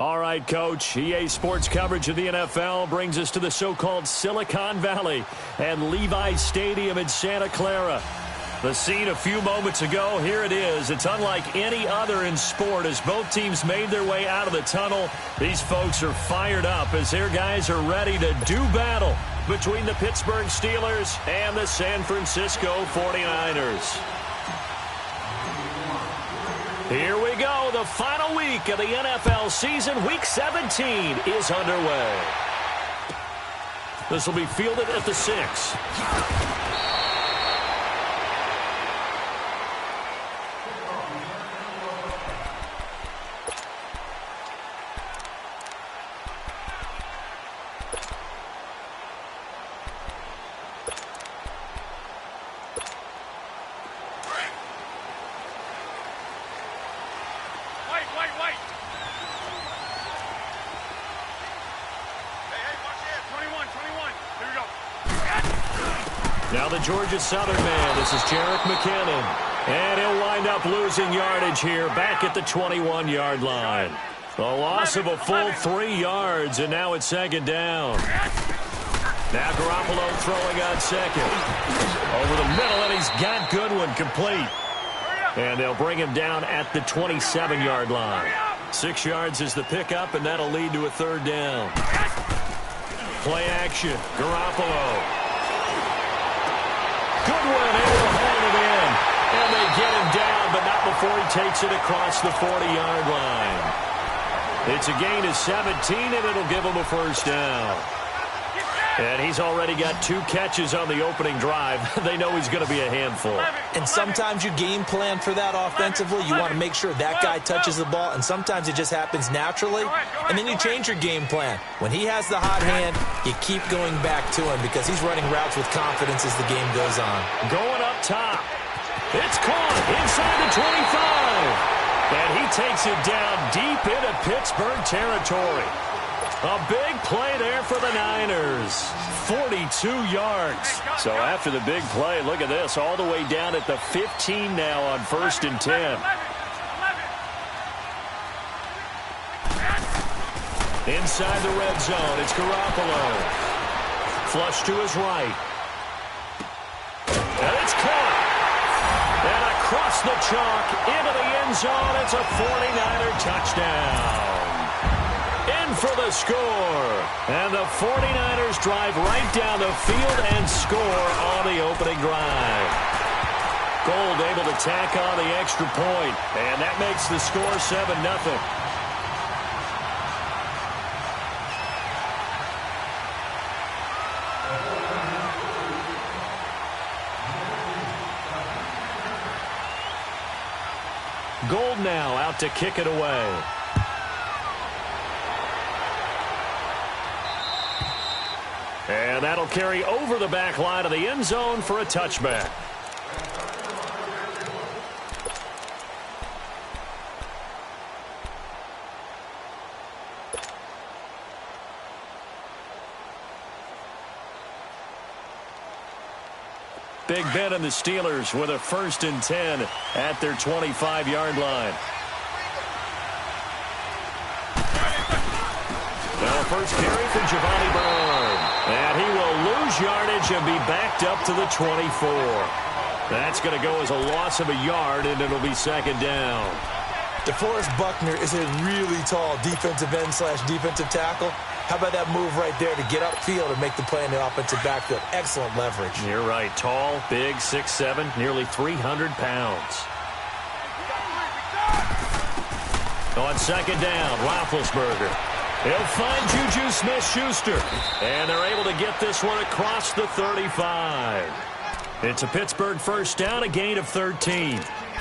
All right, Coach. EA Sports coverage of the NFL brings us to the so-called Silicon Valley and Levi's Stadium in Santa Clara. The scene a few moments ago, here it is. It's unlike any other in sport as both teams made their way out of the tunnel. These folks are fired up as their guys are ready to do battle between the Pittsburgh Steelers and the San Francisco 49ers. Here we go. The final week of the NFL season. Week 17 is underway. This will be fielded at the 6. Now the Georgia Southern man, this is Jerick McKinnon. And he'll wind up losing yardage here back at the 21-yard line. A loss of a full 3 yards, and now it's second down. Now Garoppolo throwing on second. Over the middle, and he's got Goodwin complete. And they'll bring him down at the 27-yard line. 6 yards is the pickup, and that'll lead to a third down. Play action, Garoppolo. Goodwin able to hold it in. And they get him down, but not before he takes it across the 40-yard line. It's a gain of 17, and it'll give him a first down. And he's already got 2 catches on the opening drive. They know he's going to be a handful. And sometimes you game plan for that offensively. You want to make sure that guy touches the ball, and sometimes it just happens naturally. And then you change your game plan. When he has the hot hand, you keep going back to him because he's running routes with confidence as the game goes on. Going up top. It's caught inside the 25. And he takes it down deep into Pittsburgh territory. A big play there for the Niners. 42 yards. So after the big play, look at this, all the way down at the 15 now on 1st and 10. Inside the red zone, it's Garoppolo. Flush to his right. And it's caught. And across the chalk into the end zone, it's a 49er touchdown. In for the score. And the 49ers drive right down the field and score on the opening drive. Gold able to tack on the extra point. And that makes the score 7-0. Gold now out to kick it away. And that'll carry over the back line of the end zone for a touchback. Big Ben and the Steelers with a 1st and 10 at their 25-yard line. Now first carry for Giovanni Bernard. And he will lose yardage and be backed up to the 24. That's going to go as a loss of a yard, and it'll be second down. DeForest Buckner is a really tall defensive end / defensive tackle. How about that move right there to get upfield and make the play in the offensive backfield? Excellent leverage. You're right. Tall, big, 6'7", nearly 300 pounds. On second down, Roethlisberger. He'll find Juju Smith-Schuster. And they're able to get this one across the 35. It's a Pittsburgh first down, a gain of 13.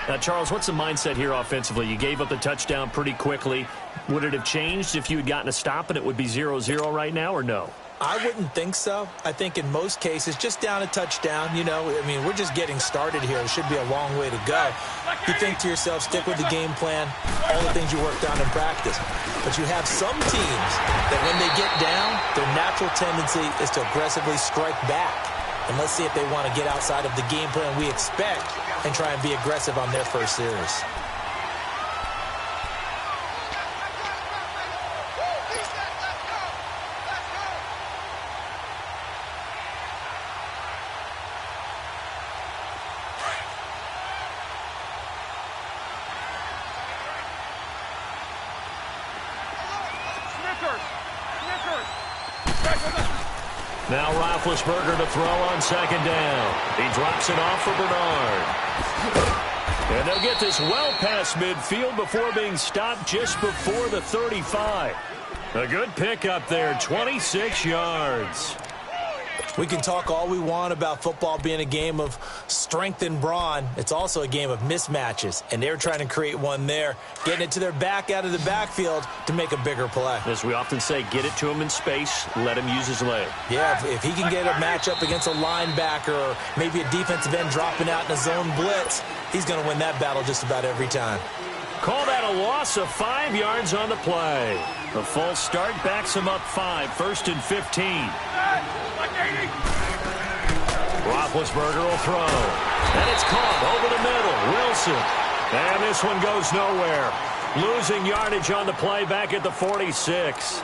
Now, Charles, what's the mindset here offensively? You gave up the touchdown pretty quickly. Would it have changed if you had gotten a stop and it would be 0-0 right now, or no? I wouldn't think so. I think in most cases, just down a touchdown, you know, I mean, we're just getting started here. It should be a long way to go. You think to yourself, stick with the game plan, all the things you worked on in practice. But you have some teams that when they get down, their natural tendency is to aggressively strike back. And let's see if they want to get outside of the game plan we expect and try and be aggressive on their first series. Now Roethlisberger to throw on second down. He drops it off for Bernard. And they'll get this well past midfield before being stopped just before the 35. A good pickup there, 26 yards. We can talk all we want about football being a game of strength and brawn. It's also a game of mismatches, and they're trying to create one there, getting it to their back out of the backfield to make a bigger play. As we often say, get it to him in space, let him use his leg. Yeah, if he can get a matchup against a linebacker or maybe a defensive end dropping out in a zone blitz, he's going to win that battle just about every time. Call that a loss of 5 yards on the play. The false start backs him up 5, 1st and 15. Roethlisberger will throw. And it's caught over the middle. Wilson. And this one goes nowhere. Losing yardage on the play back at the 46.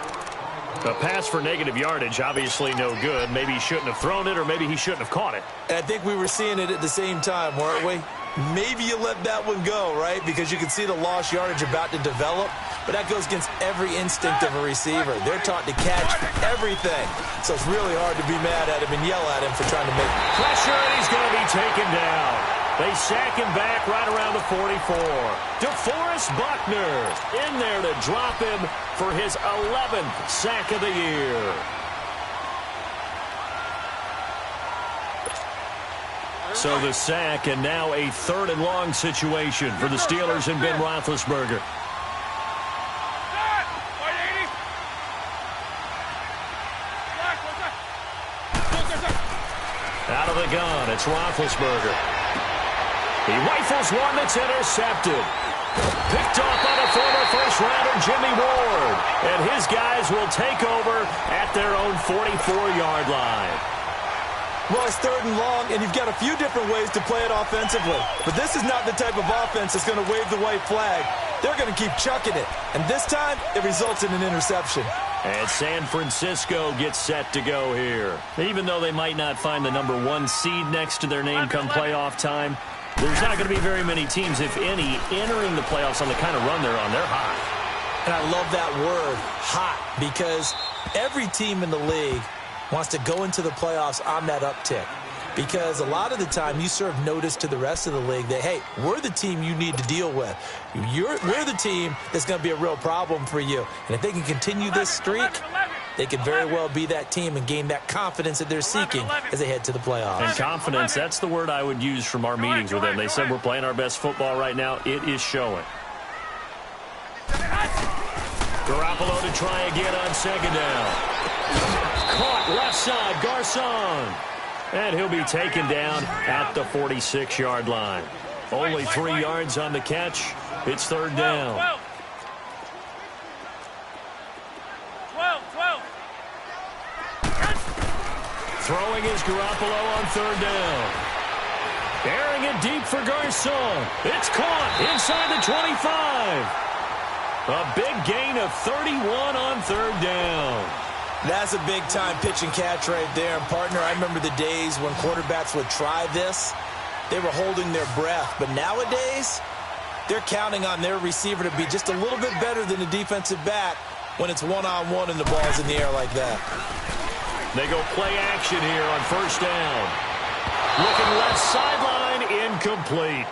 A pass for negative yardage, obviously no good. Maybe he shouldn't have thrown it, or maybe he shouldn't have caught it. And I think we were seeing it at the same time, weren't we? Maybe you let that one go, right? Because you can see the lost yardage about to develop. But that goes against every instinct of a receiver. They're taught to catch everything. So it's really hard to be mad at him and yell at him for trying to make pressure, and he's going to be taken down. They sack him back right around the 44. DeForest Buckner in there to drop him for his 11th sack of the year. So the sack, and now a 3rd and long situation for the Steelers and Ben Roethlisberger. Out of the gun, it's Roethlisberger. He rifles one that's intercepted. Picked off by the former first-rounder Jimmy Ward. And his guys will take over at their own 44-yard line. Well, it's 3rd and long, and you've got a few different ways to play it offensively. But this is not the type of offense that's going to wave the white flag. They're going to keep chucking it. And this time, it results in an interception. And San Francisco gets set to go here. Even though they might not find the number 1 seed next to their name come playoff time, there's not going to be very many teams, if any, entering the playoffs on the kind of run they're on. They're hot. And I love that word, hot, because every team in the league wants to go into the playoffs on that uptick. Because a lot of the time you serve notice to the rest of the league that, hey, we're the team you need to deal with. We're the team that's going to be a real problem for you. And if they can continue this streak, they could very well be that team and gain that confidence that they're seeking as they head to the playoffs. And confidence, that's the word I would use from our meetings with them. They said we're playing our best football right now. It is showing. Garoppolo to try again on second down. Caught left side, Garcon. And he'll be taken down at the 46-yard line. Only 3 yards on the catch. It's 3rd down. 12. Throwing is Garoppolo on 3rd down. Airing it deep for Garcon. It's caught inside the 25. A big gain of 31 on 3rd down. That's a big-time pitch and catch right there. And, partner, I remember the days when quarterbacks would try this. They were holding their breath. But nowadays, they're counting on their receiver to be just a little bit better than the defensive back when it's one-on-one and the ball's in the air like that. They go play action here on 1st down. Looking left sideline, incomplete.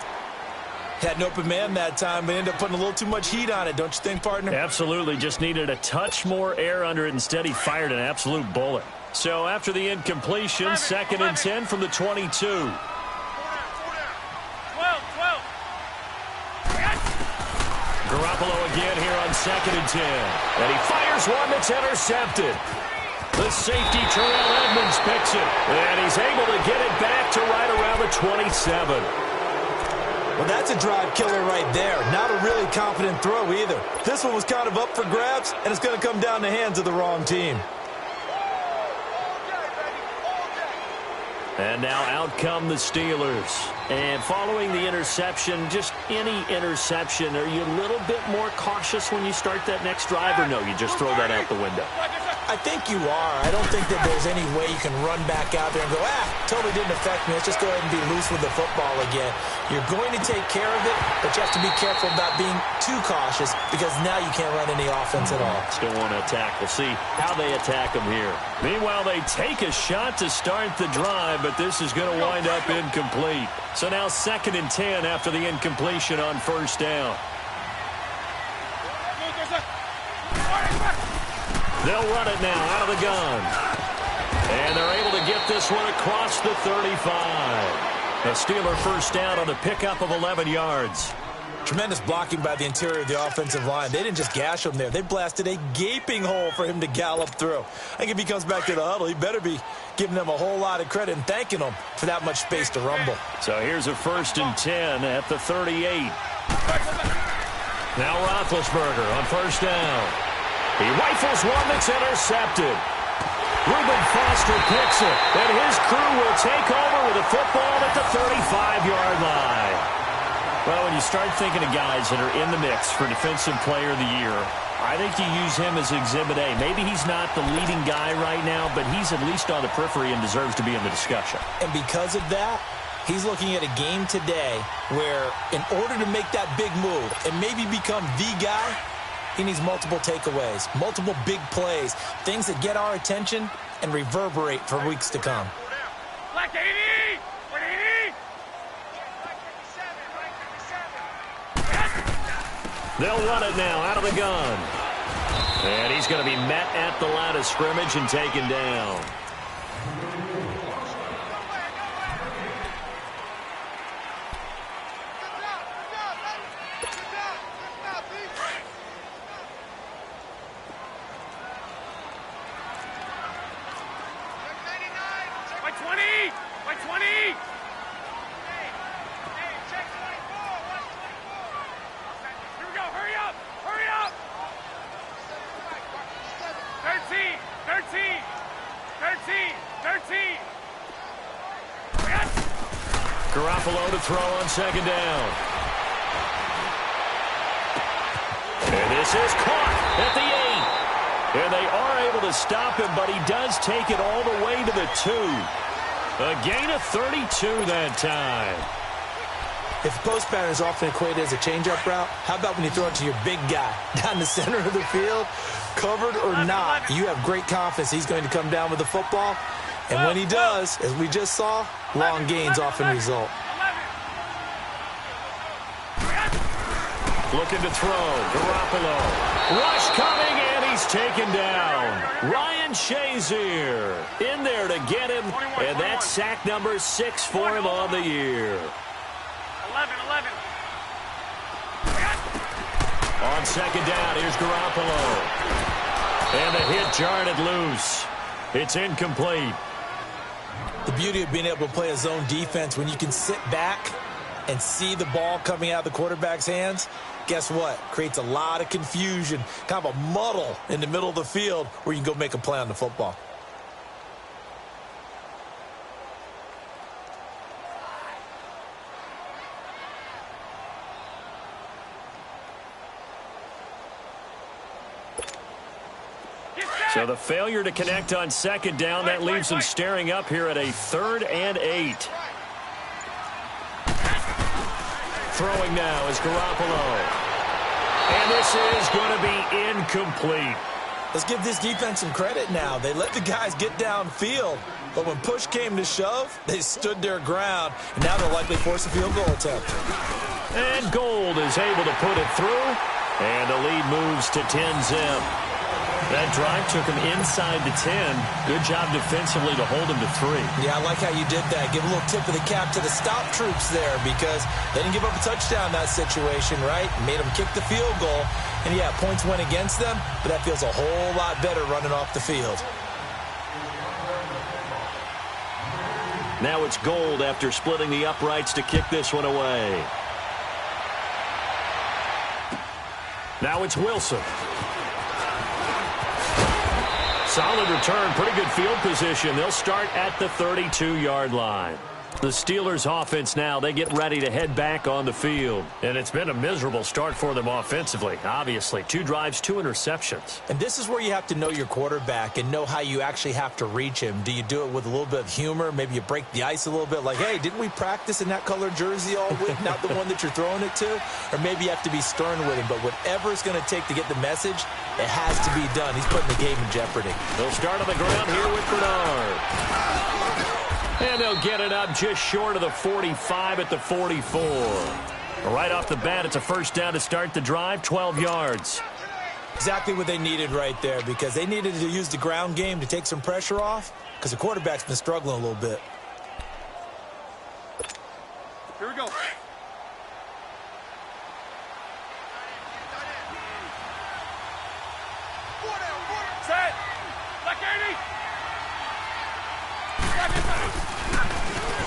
Had an open man that time, but ended up putting a little too much heat on it, don't you think, partner? Absolutely. Just needed a touch more air under it. Instead, he fired an absolute bullet. So after the incompletion, 2nd and 10 from the 22. 12. Garoppolo again here on 2nd and 10. And he fires one that's intercepted. The safety, Terrell Edmonds, picks it. And he's able to get it back to right around the 27. Well, that's a drive killer right there. Not a really confident throw either. This one was kind of up for grabs, and it's going to come down the hands of the wrong team. And now out come the Steelers. And following the interception, just any interception, are you a little bit more cautious when you start that next drive, or no, you just throw that out the window? I think you are. I don't think that there's any way you can run back out there and go, totally didn't affect me. Let's just go ahead and be loose with the football again. You're going to take care of it, but you have to be careful about being too cautious because now you can't run any offense at all. Still want to attack. We'll see how they attack them here. Meanwhile, they take a shot to start the drive, but this is going to wind up incomplete. So now 2nd and 10 after the incompletion on 1st down. They'll run it now out of the gun. And they're able to get this one across the 35. A Steeler 1st down on a pickup of 11 yards. Tremendous blocking by the interior of the offensive line. They didn't just gash him there. They blasted a gaping hole for him to gallop through. I think if he comes back to the huddle, he better be giving them a whole lot of credit and thanking them for that much space to rumble. So here's a 1st and 10 at the 38. Now Roethlisberger on 1st down. He rifles one that's intercepted. Reuben Foster picks it, and his crew will take over with a football at the 35-yard line. Well, when you start thinking of guys that are in the mix for Defensive Player of the Year, I think you use him as Exhibit A. Maybe he's not the leading guy right now, but he's at least on the periphery and deserves to be in the discussion. And because of that, he's looking at a game today where in order to make that big move and maybe become the guy, he needs multiple takeaways, multiple big plays, things that get our attention and reverberate for weeks to come. Black 80! 180! They'll run it now out of the gun. And he's going to be met at the line of scrimmage and taken down. Garoppolo to throw on 2nd down. And this is caught at the 8. And they are able to stop him, but he does take it all the way to the 2. A gain of 32 that time. If post pattern is often equated as a change-up route, how about when you throw it to your big guy down the center of the field? Covered or not, you have great confidence he's going to come down with the football. And when he does, as we just saw, long gains often result. Looking to throw. Garoppolo. Rush coming, and he's taken down. Ryan Shazier in there to get him. And that's sack number 6 for him on the year. 11. On 2nd down, here's Garoppolo. And the hit jarred it loose. It's incomplete. The beauty of being able to play a zone defense when you can sit back and see the ball coming out of the quarterback's hands, guess what? Creates a lot of confusion, kind of a muddle in the middle of the field where you can go make a play on the football. So the failure to connect on 2nd down, that leaves them staring up here at a 3rd and 8. Throwing now is Garoppolo. And this is going to be incomplete. Let's give this defense some credit now. They let the guys get downfield, but when push came to shove, they stood their ground, and now they'll likely force a field goal attempt. And Gold is able to put it through, and the lead moves to 10-zip. That drive took him inside the 10. Good job defensively to hold him to 3. Yeah, I like how you did that. Give a little tip of the cap to the stop troops there because they didn't give up a touchdown in that situation, right? Made them kick the field goal. And, yeah, points went against them, but that feels a whole lot better running off the field. Now it's Gold after splitting the uprights to kick this one away. Now it's Wilson. Solid return, pretty good field position. They'll start at the 32-yard line. The Steelers offense now, they get ready to head back on the field. And it's been a miserable start for them offensively, obviously. 2 drives, 2 interceptions. And this is where you have to know your quarterback and know how you actually have to reach him. Do you do it with a little bit of humor? Maybe you break the ice a little bit like, hey, didn't we practice in that colored jersey all week, not the one that you're throwing it to? Or maybe you have to be stern with him. But whatever it's going to take to get the message, it has to be done. He's putting the game in jeopardy. They'll start on the ground here with Bernard. And they'll get it up just short of the 45 at the 44. Right off the bat, it's a first down to start the drive, 12 yards. Exactly what they needed right there, because they needed to use the ground game to take some pressure off, because the quarterback's been struggling a little bit. Here we go. Set. Black 80.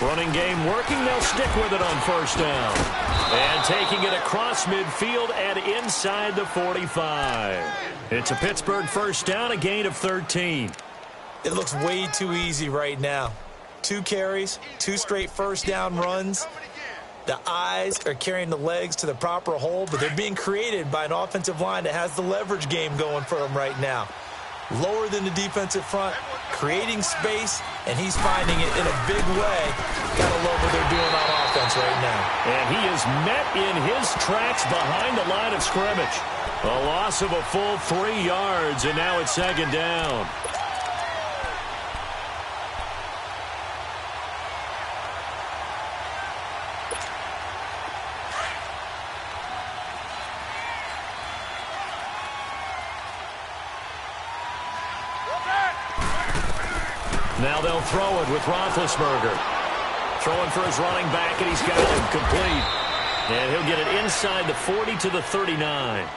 Running game working. They'll stick with it on first down. And taking it across midfield and inside the 45. It's a Pittsburgh first down, a gain of 13. It looks way too easy right now. 2 carries, 2 straight first down runs. The eyes are carrying the legs to the proper hole, but they're being created by an offensive line that has the leverage game going for them right now. Lower than the defensive front, creating space, and he's finding it in a big way. Gotta love what they're doing on offense right now. And he is met in his tracks behind the line of scrimmage. A loss of a full 3 yards, and now it's second down. Now they'll throw it with Roethlisberger. Throwing for his running back, and he's got it complete. And he'll get it inside the 40 to the 39.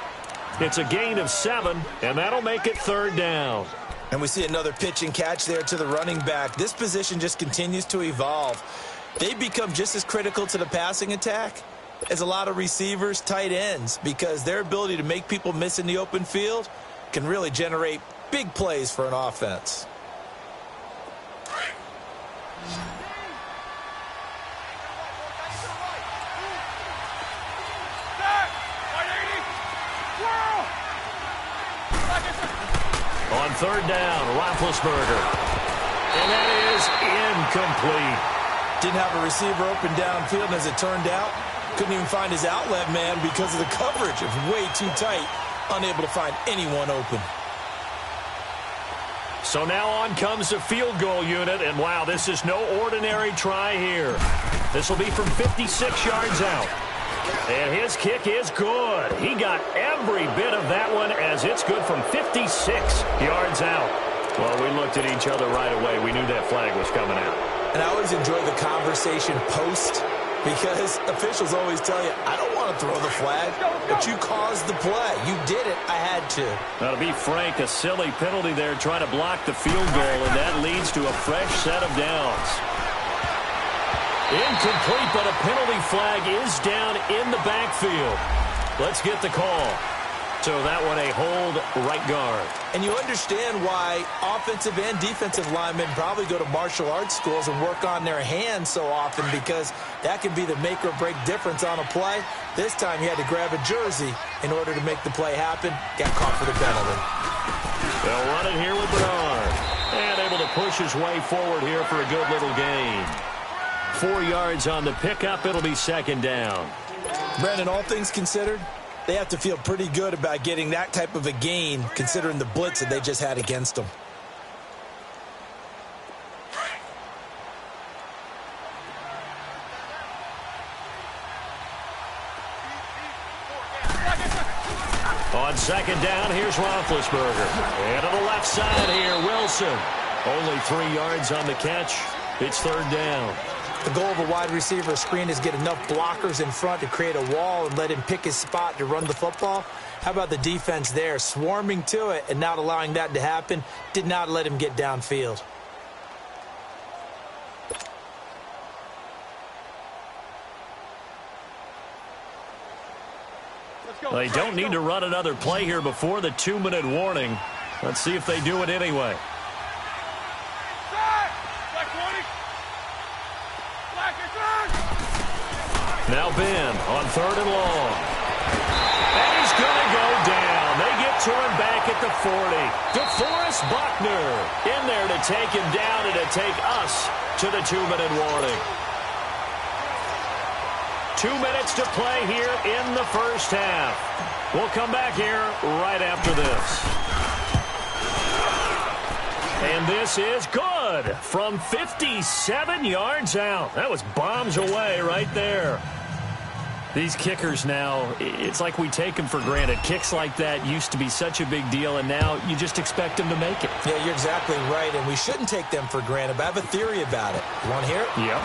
It's a gain of 7, and that'll make it third down. And we see another pitch and catch there to the running back. This position just continues to evolve. They become just as critical to the passing attack as a lot of receivers, tight ends, because their ability to make people miss in the open field can really generate big plays for an offense. On third down, Roethlisberger. And that is incomplete. Didn't have a receiver open downfield, and as it turned out, couldn't even find his outlet man because of the coverage. It was way too tight, unable to find anyone open. So now on comes the field goal unit, and wow, this is no ordinary try here. This will be from 56 yards out. And his kick is good. He got every bit of that one as it's good from 56 yards out. Well, we looked at each other right away. We knew that flag was coming out. And I always enjoy the conversation post, because officials always tell you, I don't want to throw the flag, but you caused the play. You did it. I had to. Now, to be frank, a silly penalty there trying to block the field goal, and that leads to a fresh set of downs. Incomplete, but a penalty flag is down in the backfield. Let's get the call. So that one a hold right guard. And you understand why offensive and defensive linemen probably go to martial arts schools and work on their hands so often, because that can be the make or break difference on a play. This time he had to grab a jersey in order to make the play happen. Got caught for the penalty. They'll run it here with Bernard. And able to push his way forward here for a good little gain. 4 yards on the pickup. It'll be second down. Brandon, all things considered, they have to feel pretty good about getting that type of a gain, considering the blitz that they just had against them. On second down, here's Roethlisberger. And to the left side here, Wilson. Only 3 yards on the catch. It's third down. The goal of a wide receiver screen is get enough blockers in front to create a wall and let him pick his spot to run the football. How about the defense there, swarming to it and not allowing that to happen? Did not let him get downfield. They don't need to run another play here before the 2-minute warning. Let's see if they do it anyway. Now Ben on 3rd and long. And he's going to go down. They get to him back at the 40. DeForest Buckner in there to take him down and to take us to the 2-minute warning. 2 minutes to play here in the first half. We'll come back here right after this. And this is good from 57 yards out. That was bombs away right there. These kickers now, it's like we take them for granted. Kicks like that used to be such a big deal, and now you just expect them to make it. Yeah, you're exactly right, and we shouldn't take them for granted, but I have a theory about it. You want to hear it? Yep.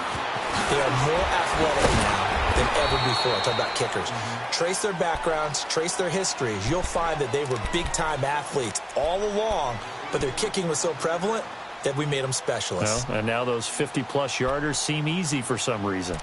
They are more athletic now than ever before. I'm talking about kickers. Trace their backgrounds, trace their histories. You'll find that they were big-time athletes all along, but their kicking was so prevalent that we made them specialists. Well, and now those 50-plus yarders seem easy for some reason.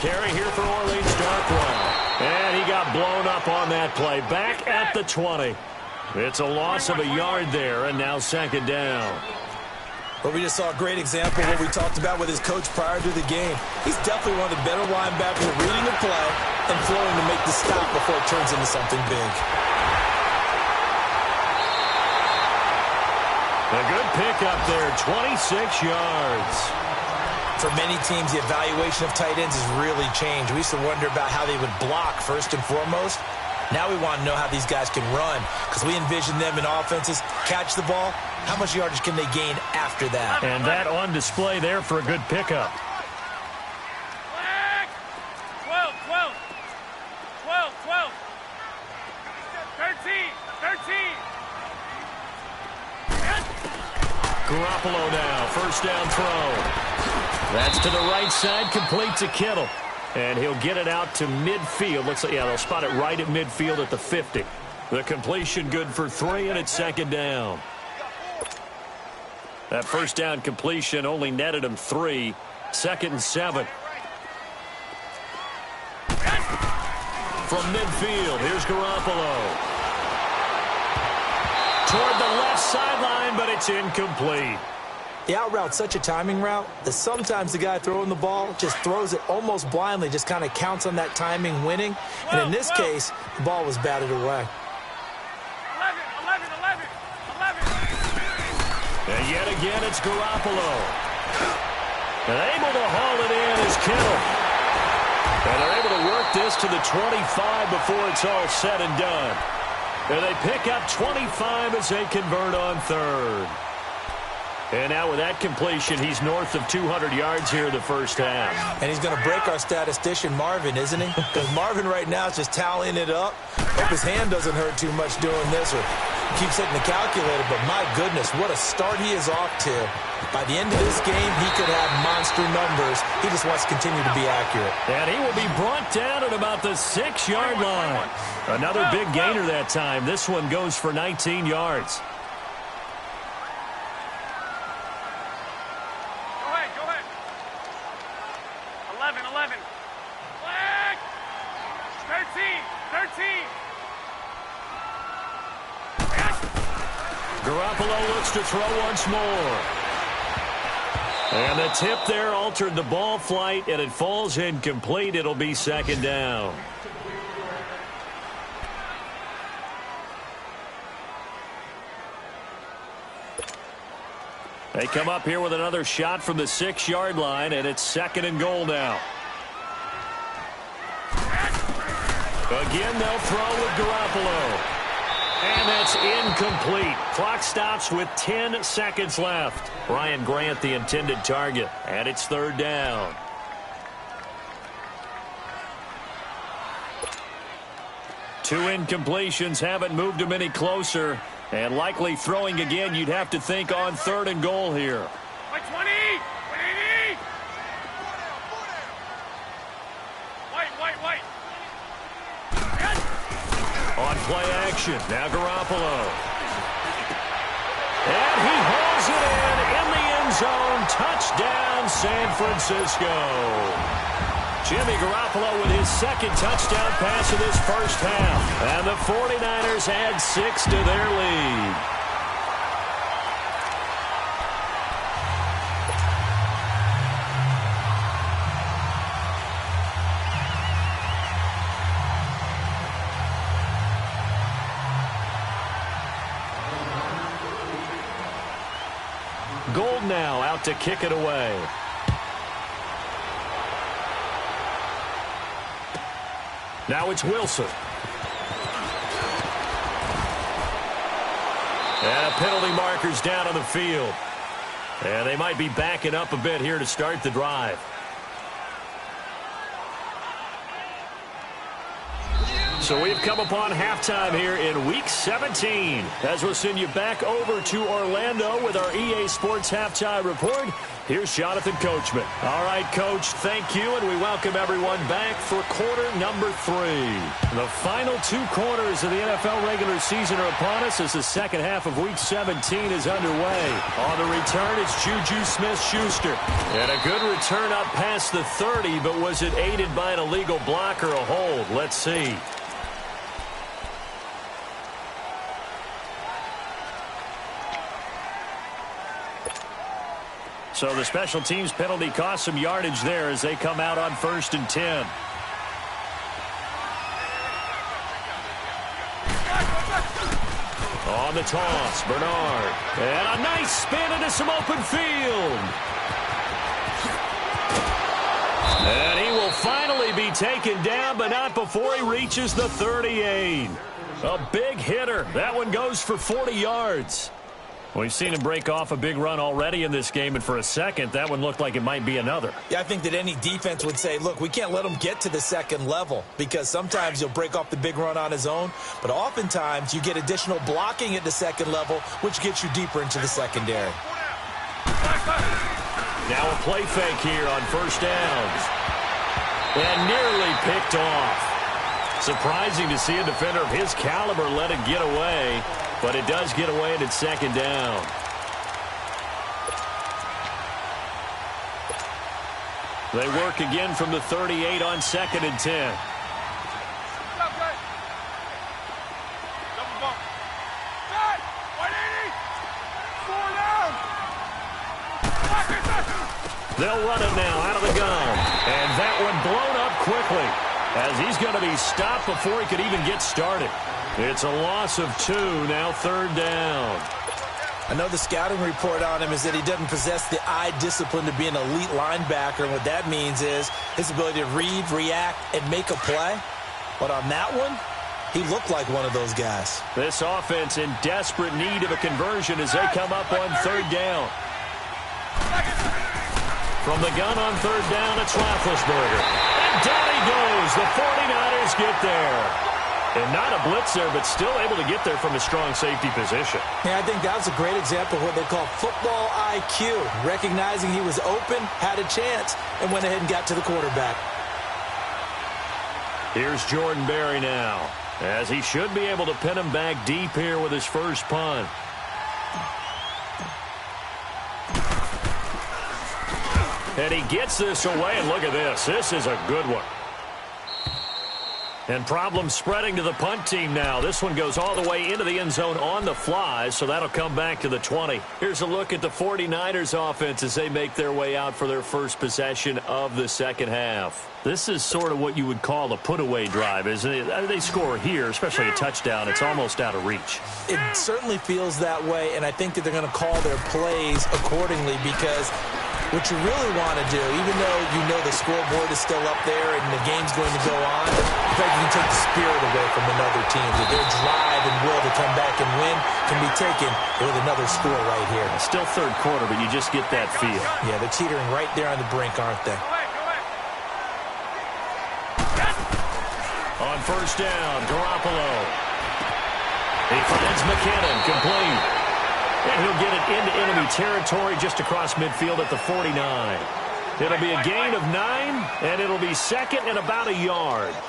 Carry here for Orleans Darkwa. And he got blown up on that play. Back at the 20. It's a loss of a yard there, and now 2nd down. Well, we just saw a great example of what we talked about with his coach prior to the game. He's definitely one of the better linebackers at reading the play and throwing to make the stop before it turns into something big. A good pickup there, 26 yards. For many teams, the evaluation of tight ends has really changed. We used to wonder about how they would block first and foremost. Now we want to know how these guys can run because we envision them in offenses, catch the ball. How much yardage can they gain after that? And that on display there for a good pickup. 12, 12, 12, 12, 13, 13. Garoppolo now, first down throw. That's to the right side, complete to Kittle. And he'll get it out to midfield. Looks like, yeah, they'll spot it right at midfield at the 50. The completion good for 3, and it's 2nd down. That first down completion only netted him 3. 2nd and 7. From midfield, here's Garoppolo. Toward the left sideline, but it's incomplete. The out route's such a timing route that sometimes the guy throwing the ball just throws it almost blindly, just kind of counts on that timing winning. And in this case, the ball was batted away. 11. And yet again, it's Garoppolo. And able to haul it in is Kittle. And they're able to work this to the 25 before it's all said and done. And they pick up 25 as they convert on 3rd. And now with that completion, he's north of 200 yards here in the first half. And he's going to break our statistician, Marvin, isn't he? Because Marvin right now is just tallying it up. Hope his hand doesn't hurt too much doing this or keeps hitting the calculator. But my goodness, what a start he is off to. By the end of this game, he could have monster numbers. He just wants to continue to be accurate. And he will be brought down at about the 6-yard line. Another big gainer that time. This one goes for 19 yards. Go ahead. 11. Flag. 13. Garoppolo looks to throw once more. And the tip there altered the ball flight, and it falls incomplete. It'll be 2nd down. They come up here with another shot from the 6-yard line, and it's 2nd and goal now. Again, they'll throw with Garoppolo. And that's incomplete. Clock stops with 10 seconds left. Ryan Grant, the intended target, and it's 3rd down. Two incompletions haven't moved him any closer. And likely throwing again, you'd have to think on 3rd and goal here. By 20. White. On play action, now Garoppolo. touchdown, San Francisco. Jimmy Garoppolo with his second touchdown pass of this first half. And the 49ers add 6 to their lead. Gold now out to kick it away. Now it's Wilson. And penalty markers down on the field. And they might be backing up a bit here to start the drive. So we've come upon halftime here in Week 17. As we'll send you back over to Orlando with our EA Sports Halftime Report, here's Jonathan Coachman. All right, Coach, thank you, and we welcome everyone back for quarter number 3. The final 2 quarters of the NFL regular season are upon us as the second half of Week 17 is underway. On the return, it's Juju Smith-Schuster. And a good return up past the 30, but was it aided by an illegal block or a hold? Let's see. So the special teams penalty cost some yardage there as they come out on 1st and 10. On the toss, Bernard. And a nice spin into some open field. And he will finally be taken down, but not before he reaches the 38. A big hitter. That one goes for 40 yards. We've seen him break off a big run already in this game, and for a second, that one looked like it might be another. Yeah, I think that any defense would say, look, we can't let him get to the second level because sometimes he'll break off the big run on his own, but oftentimes you get additional blocking at the second level, which gets you deeper into the secondary. Now a play fake here on first downs. And nearly picked off. Surprising to see a defender of his caliber let it get away. But it does get away and it's second down. They work again from the 38 on 2nd and 10. They'll run it now out of the gun. And that one blown up quickly as he's going to be stopped before he could even get started. It's a loss of 2, now 3rd down. I know the scouting report on him is that he doesn't possess the eye discipline to be an elite linebacker, and what that means is his ability to read, react, and make a play. But on that one, he looked like one of those guys. This offense in desperate need of a conversion as they come up on 3rd down. From the gun on 3rd down, it's Roethlisberger. And down he goes. The 49ers get there. And not a blitzer, but still able to get there from a strong safety position. Yeah, I think that was a great example of what they call football IQ. Recognizing he was open, had a chance, and went ahead and got to the quarterback. Here's Jordan Berry now, as he should be able to pin him back deep here with his first punt. And he gets this away, and look at this. This is a good one. And problems spreading to the punt team now. This one goes all the way into the end zone on the fly, so that'll come back to the 20. Here's a look at the 49ers offense as they make their way out for their first possession of the second half. This is sort of what you would call a put-away drive, isn't it? They score here, especially a touchdown. It's almost out of reach. It certainly feels that way, and I think that they're going to call their plays accordingly because what you really want to do, even though you know the scoreboard is still up there and the game's going to go on, in fact, you can take the spirit away from another team. That their drive and will to come back and win can be taken with another score right here. Still 3rd quarter, but you just get that feel. Yeah, they're teetering right there on the brink, aren't they? On 1st down, Garoppolo. He finds McKinnon, complete. And he'll get it into enemy territory just across midfield at the 49. It'll be a gain of 9, and it'll be 2nd and about a yard. 6.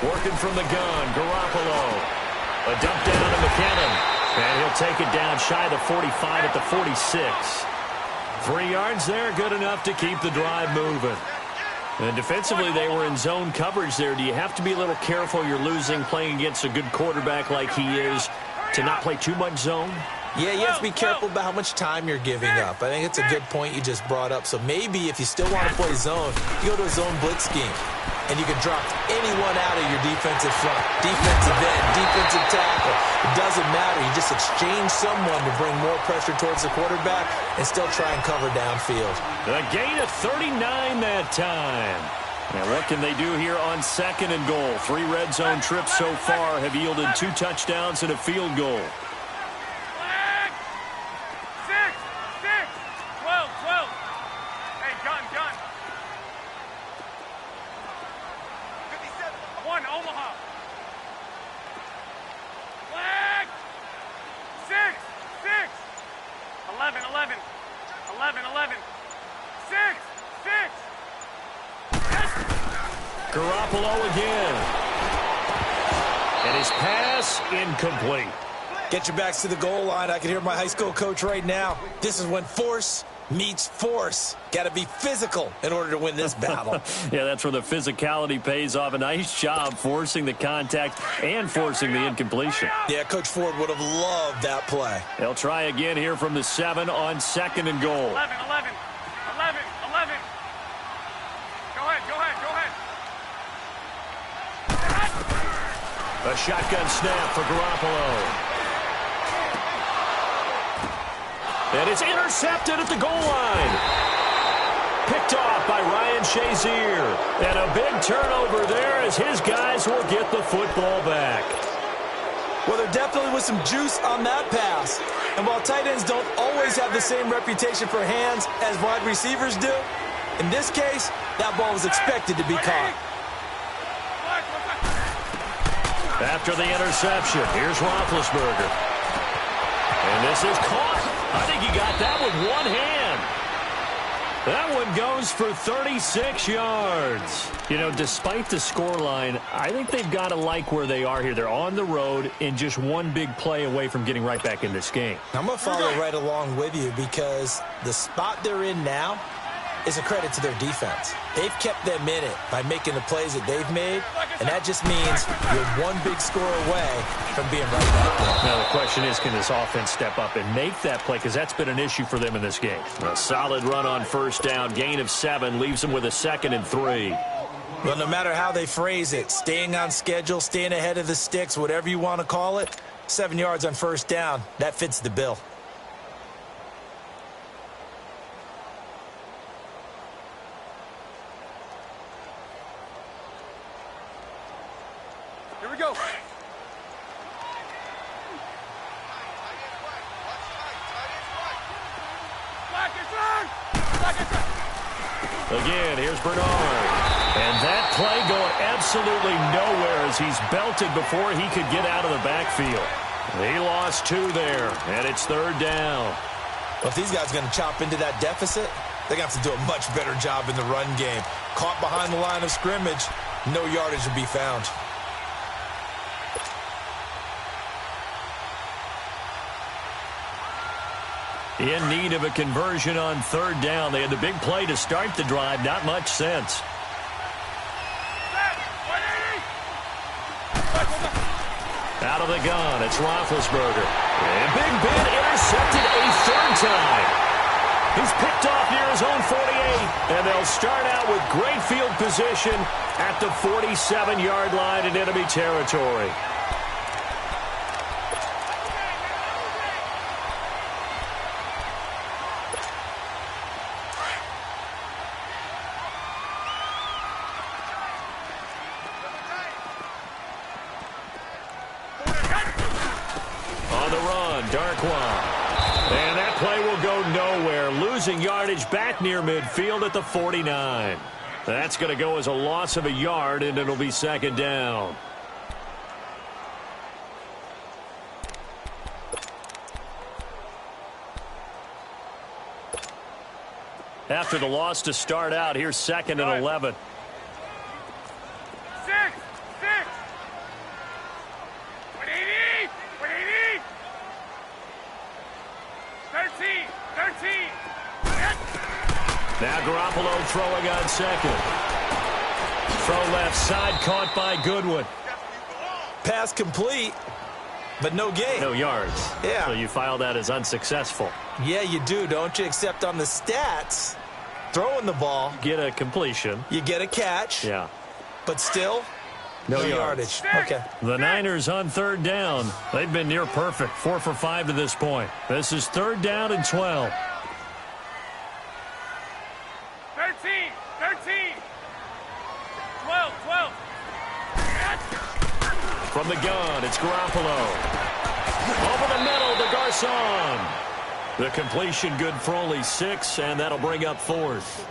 Working from the gun, Garoppolo. A dump down to McKinnon. And he'll take it down shy of the 45 at the 46. 3 yards there, good enough to keep the drive moving. And defensively, they were in zone coverage there. Do you have to be a little careful you're losing playing against a good quarterback like he is to not play too much zone? Yeah, you have to be careful about how much time you're giving up. I think it's a good point you just brought up. So maybe if you still want to play zone, you go to a zone blitz scheme. And you can drop anyone out of your defensive front. Defensive end, defensive tackle. It doesn't matter. You just exchange someone to bring more pressure towards the quarterback and still try and cover downfield. A gain of 39 that time. Now what can they do here on 2nd and goal? 3 red zone trips so far have yielded 2 touchdowns and a field goal. Flag! 6, 12. Hey, John. 1, Omaha. Flag! 6. 11. 6. Garoppolo again. And his pass incomplete. Get your backs to the goal line. I can hear my high school coach right now. This is when force meets force. Got to be physical in order to win this battle. Yeah, that's where the physicality pays off. A nice job forcing the contact and forcing the incompletion. Yeah, Coach Ford would have loved that play. They'll try again here from the 7 on 2nd and goal. 11. Go ahead. A shotgun snap for Garoppolo. And it's intercepted at the goal line. Picked off by Ryan Shazier. And a big turnover there as his guys will get the football back. Well, there definitely was some juice on that pass. And while tight ends don't always have the same reputation for hands as wide receivers do, in this case, that ball was expected to be caught. After the interception, here's Roethlisberger. And this is caught. I think he got that with one hand. That one goes for 36 yards. You know, despite the scoreline, I think they've got to like where they are here. They're on the road and just one big play away from getting right back in this game. I'm going to follow right along with you because the spot they're in now is a credit to their defense. They've kept them in it by making the plays that they've made, and that just means you're one big score away from being right back there. Now the question is, can this offense step up and make that play? Because that's been an issue for them in this game. A solid run on 1st down, gain of 7, leaves them with a 2nd and 3. Well, no matter how they phrase it, staying on schedule, staying ahead of the sticks, whatever you want to call it, 7 yards on 1st down, that fits the bill. Here we go. Again, here's Bernard. And that play going absolutely nowhere as he's belted before he could get out of the backfield. He lost 2 there, and it's 3rd down. Well, if these guys are going to chop into that deficit, they're going to have to do a much better job in the run game. Caught behind the line of scrimmage, no yardage to be found. In need of a conversion on 3rd down. They had the big play to start the drive. Not much sense. Out of the gun, it's Roethlisberger. And Big Ben intercepted a 3rd time. He's picked off near his own 48. And they'll start out with great field position at the 47-yard line in enemy territory. And that play will go nowhere, losing yardage back near midfield at the 49. That's going to go as a loss of a yard, and it'll be 2nd down. After the loss to start out, here's 2nd and 11. 6. 180. Garoppolo throwing on second. Throw left side, caught by Goodwin. Pass complete, but no gain. No yards. Yeah. So you file that as unsuccessful. Yeah, you do, don't you? Except on the stats, throwing the ball, Get a completion. you get a catch, Yeah. but still, No yardage. Okay. The Niners on third down. They've been near perfect. 4 for 5 to this point. This is third down and 12. 13, 13. 12, 12. From the gun, it's Garoppolo. Over the middle to Garcon. The completion good for only 6, and that'll bring up fourth.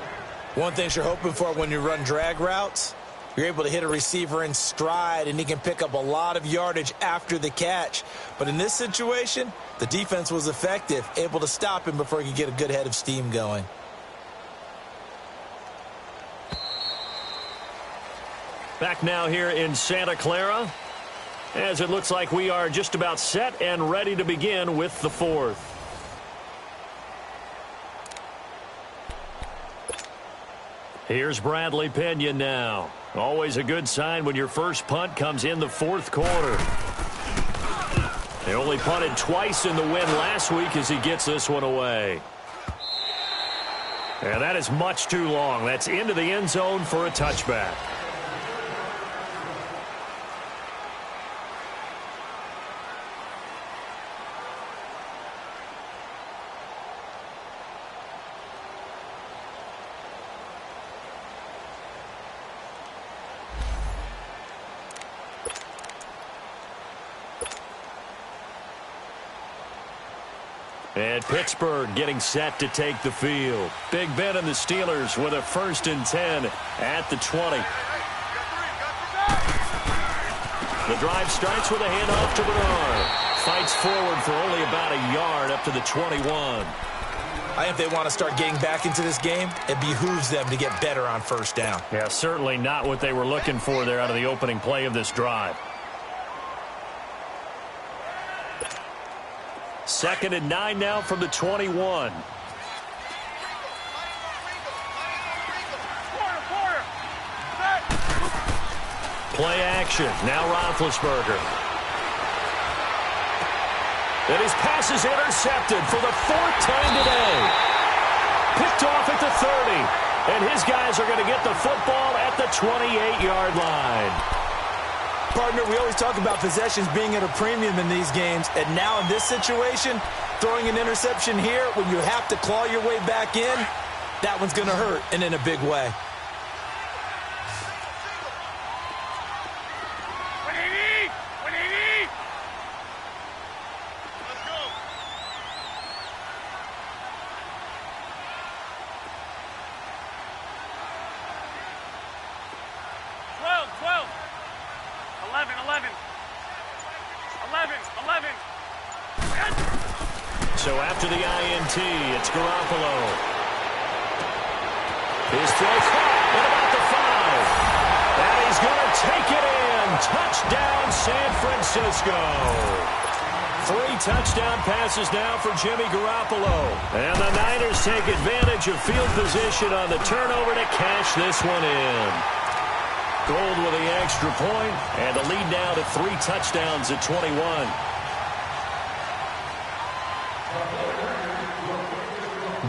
One thing you're hoping for when you run drag routes, you're able to hit a receiver in stride, and he can pick up a lot of yardage after the catch. But in this situation, the defense was effective, able to stop him before he could get a good head of steam going. Back now here in Santa Clara, as it looks like we are just about set and ready to begin with the fourth. Here's Bradley Pinion now. Always a good sign when your first punt comes in the fourth quarter. They only punted twice in the win last week as he gets this one away. And that is much too long. That's into the end zone for a touchback. And Pittsburgh getting set to take the field. Big Ben and the Steelers with a 1st and 10 at the 20. The drive starts with a handoff to Bernard. Fights forward for only about a yard up to the 21. I think if they want to start getting back into this game, it behooves them to get better on first down. Yeah, certainly not what they were looking for there out of the opening play of this drive. 2nd and 9 now from the 21. Play action. Now Roethlisberger. And his pass is intercepted for the 4th time today. Picked off at the 30. And his guys are going to get the football at the 28-yard line. Partner, we always talk about possessions being at a premium in these games, and now in this situation, throwing an interception here when you have to claw your way back in, that one's going to hurt, and in a big way. So after the INT, it's Garoppolo. His throw caught at about the 5. And he's going to take it in. Touchdown, San Francisco. 3 touchdown passes now for Jimmy Garoppolo. And the Niners take advantage of field position on the turnover to cash this one in. Gold with the extra point, and the lead now to 3 touchdowns at 21.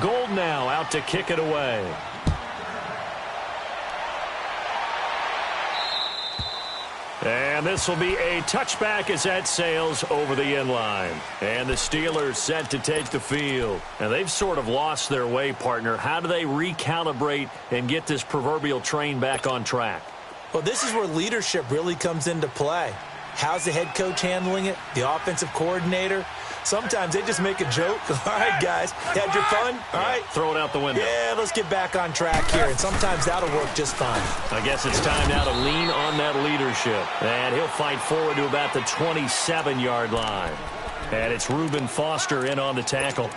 Gold now out to kick it away. And this will be a touchback as that sails over the end line. And the Steelers set to take the field. And they've sort of lost their way, partner. How do they recalibrate and get this proverbial train back on track? Well, this is where leadership really comes into play. How's the head coach handling it? The offensive coordinator? Sometimes they just make a joke. All right, guys, had your fun? All right. Throw it out the window. Yeah, let's get back on track here. And sometimes that'll work just fine. I guess it's time now to lean on that leadership. And he'll fight forward to about the 27-yard line. And it's Reuben Foster in on the tackle.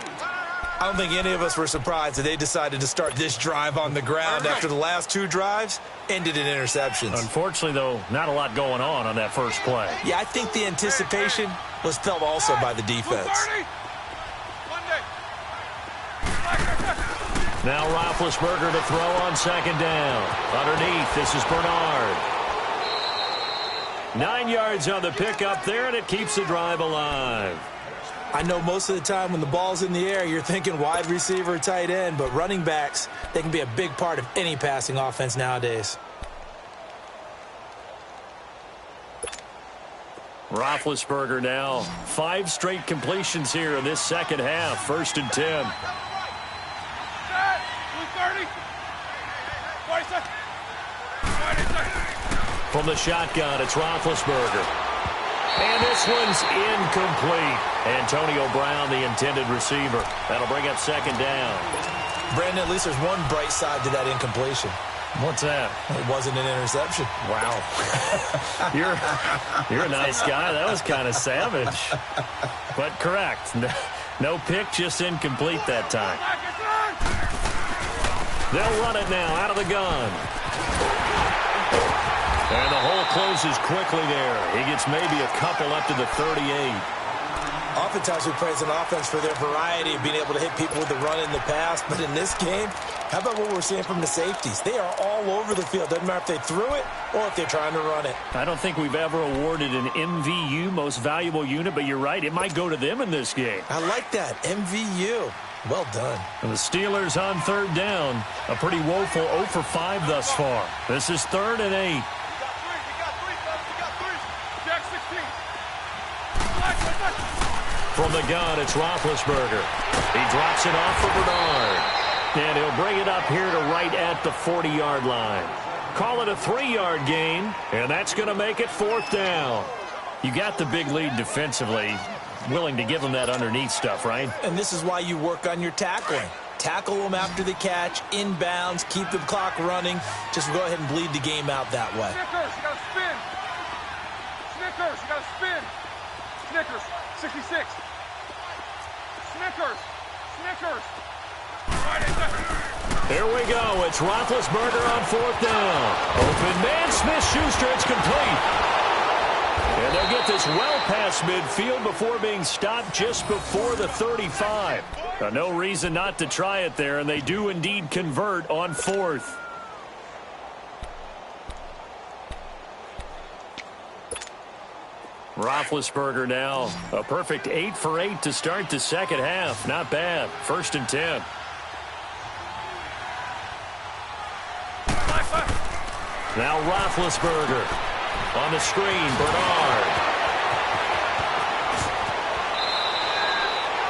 I don't think any of us were surprised that they decided to start this drive on the ground after the last 2 drives ended in interceptions. Unfortunately, though, not a lot going on that first play. Yeah, I think the anticipation was felt also by the defense. Now Roethlisberger to throw on second down. Underneath, this is Bernard. 9 yards on the pickup there, and it keeps the drive alive. I know most of the time when the ball's in the air, you're thinking wide receiver, tight end, but running backs, they can be a big part of any passing offense nowadays. Roethlisberger now. 5 straight completions here in this second half. 1st and 10. From the shotgun, it's Roethlisberger. And this one's incomplete. Antonio Brown, the intended receiver. That'll bring up second down. Brandon, at least there's one bright side to that incompletion. What's that? It wasn't an interception. Wow. You're a nice guy. That was kind of savage. But correct. No pick, just incomplete that time. They'll run it now out of the gun. And the hole closes quickly there. He gets maybe a couple up to the 38. Oftentimes we praise an offense for their variety of being able to hit people with the run in the pass. But in this game, how about what we're seeing from the safeties? They are all over the field. Doesn't matter if they threw it or if they're trying to run it. I don't think we've ever awarded an MVU, most valuable unit, but you're right. It might go to them in this game. I like that. MVU. Well done. And the Steelers on 3rd down. A pretty woeful 0 for 5 thus far. This is 3rd and 8. From the gun, it's Roethlisberger. He drops it off for Bernard. And he'll bring it up here to right at the 40-yard line. Call it a 3-yard gain, and that's going to make it 4th down. You got the big lead defensively. Willing to give them that underneath stuff, right? And this is why you work on your tackling. Tackle them after the catch, inbounds, keep the clock running. Just go ahead and bleed the game out that way. Snickers, you got to spin. Snickers, you got to spin. Snickers, 66. Snickers, Snickers. Here we go. It's Roethlisberger on 4th down. Open man, Smith-Schuster. It's complete. And they'll get this well past midfield before being stopped just before the 35. No reason not to try it there, and they do indeed convert on 4th. Roethlisberger now. A perfect 8 for 8 to start the second half. Not bad. 1st and 10. Now Roethlisberger. On the screen, Bernard.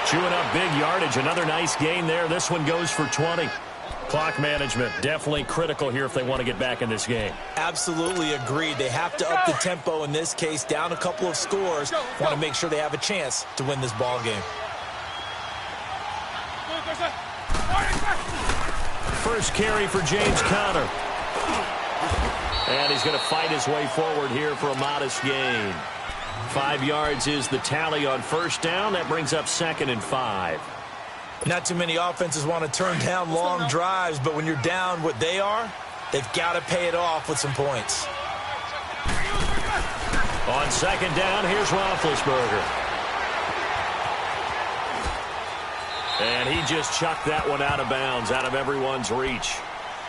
Chewing up big yardage. Another nice gain there. This one goes for 20. Clock management definitely critical here if they want to get back in this game. Absolutely agreed. They have to up the tempo in this case. Down a couple of scores. Want to make sure they have a chance to win this ball game. First carry for James Conner. And he's going to fight his way forward here for a modest gain. 5 yards is the tally on 1st down. That brings up 2nd and 5. Not too many offenses want to turn down long drives, but when you're down what they are, they've got to pay it off with some points. On 2nd down, here's Roethlisberger. And he just chucked that one out of bounds, out of everyone's reach.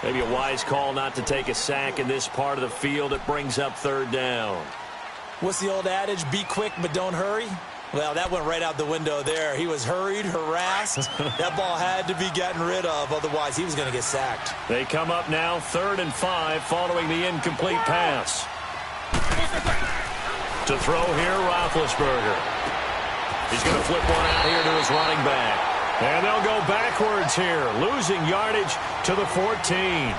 Maybe a wise call not to take a sack in this part of the field. It brings up 3rd down. What's the old adage? Be quick, but don't hurry. Well, that went right out the window there. He was hurried, harassed. That ball had to be gotten rid of. Otherwise, he was going to get sacked. They come up now 3rd and 5 following the incomplete pass. To throw here, Roethlisberger. He's going to flip one out here to his running back. And they'll go backwards here, losing yardage to the 14.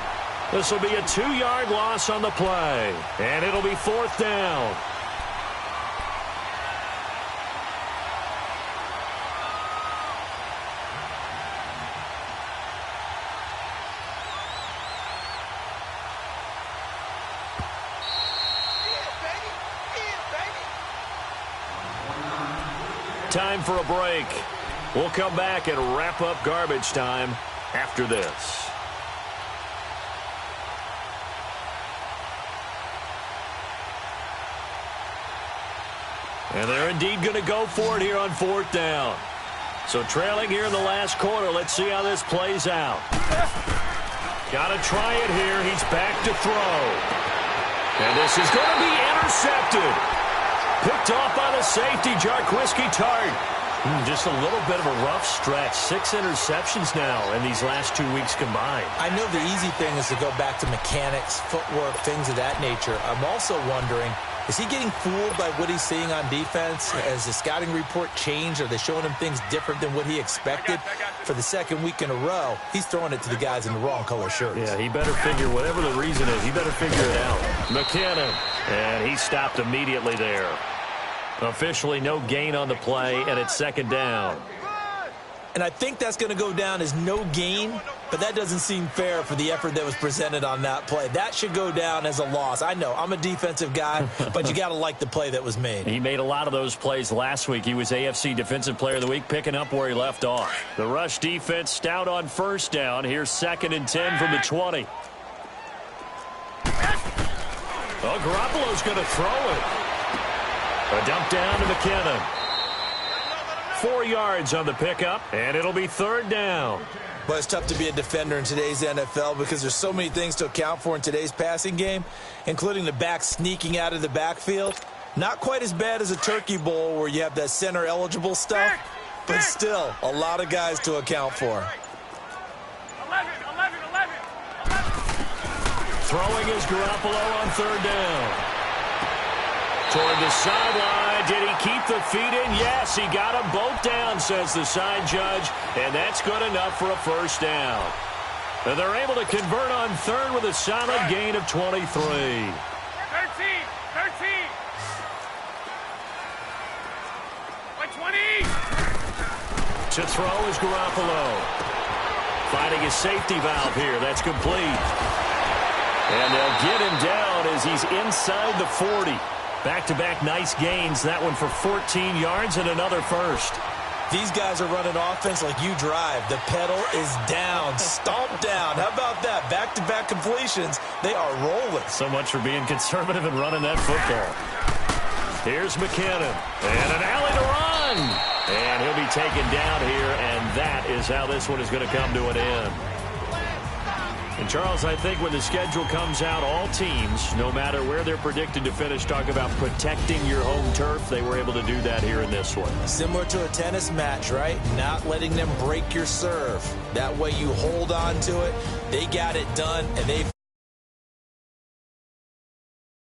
This will be a 2-yard loss on the play. And it'll be 4th down. Time for a break. We'll come back and wrap up garbage time after this. And they're indeed going to go for it here on 4th down. So trailing here in the last quarter. Let's see how this plays out. Got to try it here. He's back to throw. And this is going to be intercepted. Picked off by the safety, Jarquiski Tart. Just a little bit of a rough stretch. 6 interceptions now in these last 2 weeks combined. I know the easy thing is to go back to mechanics, footwork, things of that nature. I'm also wondering, is he getting fooled by what he's seeing on defense? Has the scouting report changed? Are they showing him things different than what he expected? For the second week in a row, he's throwing it to the guys in the wrong color shirts. Yeah, he better figure, whatever the reason is, he better figure it out. McKinnon, and he stopped immediately there. Officially no gain on the play, and it's second down. And I think that's going to go down as no gain, but that doesn't seem fair for the effort that was presented on that play. That should go down as a loss. I know, I'm a defensive guy, but you got to like the play that was made. He made a lot of those plays last week. He was AFC Defensive Player of the Week, picking up where he left off. The rush defense stout on first down. Here's 2nd and 10 from the 20. Oh, Garoppolo's going to throw it. A dump down to McKinnon. 4 yards on the pickup, and it'll be 3rd down. But it's tough to be a defender in today's NFL because there's so many things to account for in today's passing game, including the back sneaking out of the backfield. Not quite as bad as a turkey bowl where you have that center-eligible stuff, but still a lot of guys to account for. 11. Throwing is Garoppolo on 3rd down. Toward the sideline. Did he keep the feet in? Yes, he got them both down, says the side judge, and that's good enough for a 1st down. And they're able to convert on 3rd with a solid gain of 23. 13. By 20. To throw is Garoppolo. Finding his safety valve here. That's complete. And they'll get him down as he's inside the 40. Back-to-back nice gains. That one for 14 yards and another 1st. These guys are running offense like you drive. The pedal is down, stomped down. How about that? Back-to-back completions. They are rolling. So much for being conservative and running that football. Here's McKinnon. And an alley to run. And he'll be taken down here, and that is how this one is going to come to an end. And, Charles, I think when the schedule comes out, all teams, no matter where they're predicted to finish, talk about protecting your home turf. They were able to do that here in this one. Similar to a tennis match, right? Not letting them break your serve. That way you hold on to it. They got it done, and they